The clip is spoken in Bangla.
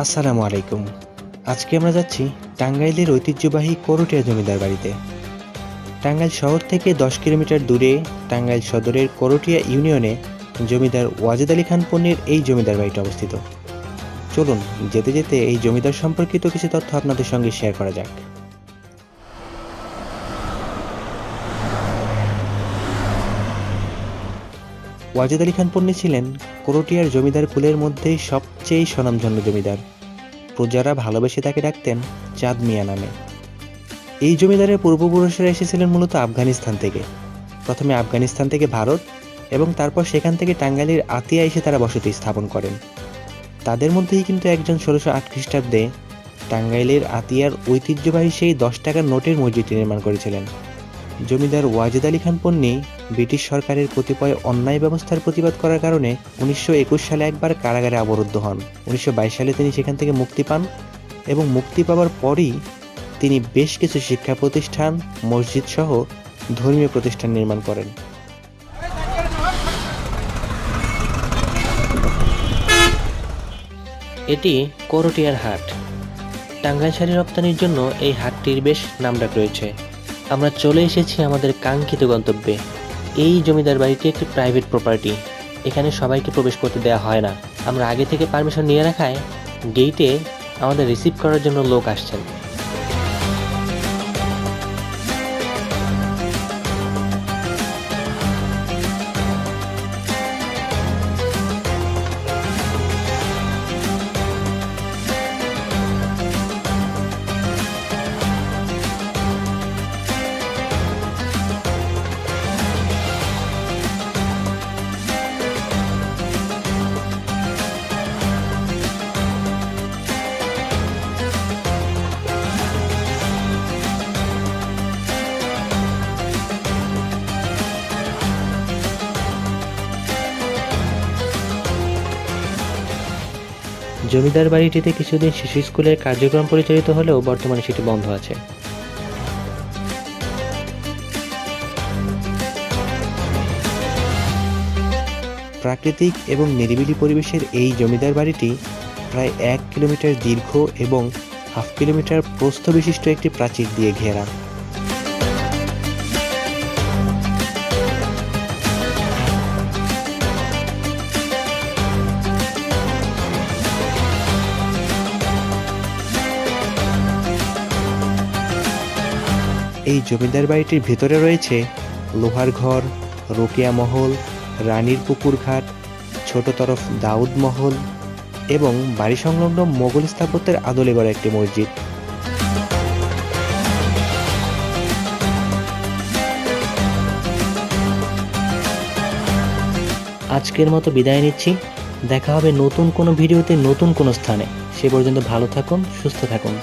আসসালামু আলাইকুম। আজকে আমরা যাচ্ছি টাঙ্গাইলের ঐতিহ্যবাহী করটিয়া জমিদার বাড়িতে। টাঙ্গাইল শহর থেকে 10 কিলোমিটার দূরে টাঙ্গাইল সদরের করটিয়া ইউনিয়নে জমিদার ওয়াজেদ আলী খান পন্নীর এই জমিদার বাড়িটি অবস্থিত। চলুন যেতে যেতে এই জমিদার সম্পর্কিত কিছু তথ্য আপনাদের সঙ্গে শেয়ার করা যাক। ওয়াজেদ আলী খান পন্নী ছিলেন করটিয়ার জমিদার কুলের মধ্যেই সবচেয়ে স্বনামধন্য জমিদার। প্রজারা ভালোবেসে তাকে ডাকতেন চাঁদ মিয়া নামে। এই জমিদারের পূর্বপুরুষেরা এসেছিলেন মূলত আফগানিস্তান থেকে। প্রথমে আফগানিস্তান থেকে ভারত এবং তারপর সেখান থেকে টাঙ্গাইলের আতিয়া এসে তারা বসতি স্থাপন করেন। তাদের মধ্যেই কিন্তু একজন 1608 খ্রিস্টাব্দে টাঙ্গাইলের আতিয়ার ঐতিহ্যবাহী সেই 10 টাকার নোটের মসজিদটি নির্মাণ করেছিলেন। জমিদার ওয়াজেদ আলী খান পন্নী ব্রিটিশ সরকারের কতিপয় অন্যায় ব্যবস্থার প্রতিবাদ করার কারণে 1921 সালে একবার কারাগারে আবরুদ্ধ হন। 1922 সালে তিনি সেখান থেকে মুক্তি পান এবং মুক্তি পাওয়ার পরই তিনি বেশ কিছু শিক্ষা প্রতিষ্ঠান, মসজিদ সহ ধর্মীয় প্রতিষ্ঠান নির্মাণ করেন। এটি করটিয়ার হাট। টাঙ্গাইল শাড়ি রপ্তানির জন্য এই হাটটির বেশ নামডাক রয়েছে। আমরা চলে এসেছি আমাদের কাঙ্ক্ষিত গন্তব্যে। এই জমিদার বাড়িটি একটি প্রাইভেট প্রপার্টি। এখানে সবাইকে প্রবেশ করতে দেওয়া হয় না। আমরা আগে থেকে পারমিশন নিয়ে রাখায় গেটে আমাদের রিসিভ করার জন্য লোক আসছেন। জমিদার বাড়িটিতে কিছুদিন শিশু স্কুলের কার্যক্রম পরিচালিত হলেও বর্তমানে সেটি বন্ধ আছে। প্রাকৃতিক এবং নিরিবিলি পরিবেশের এই জমিদার বাড়িটি প্রায় 1 কিলোমিটার দীর্ঘ এবং 1/2 কিলোমিটার প্রস্থ বিশিষ্ট একটি প্রাচীর দিয়ে ঘেরা। এই জমিদার বাড়িটির ভেতরে রয়েছে লোহার ঘর, রোকেয়া মহল, রানীর পুকুর ঘাট, ছোট তরফ দাউদ মহল এবং বাড়ি সংলগ্ন মোগল স্থাপত্যের আদলে গড়া একটি মসজিদ। আজকের মতো বিদায় নিচ্ছি। দেখা হবে নতুন কোনো ভিডিওতে, নতুন কোনো স্থানে। সে পর্যন্ত ভালো থাকুন, সুস্থ থাকুন।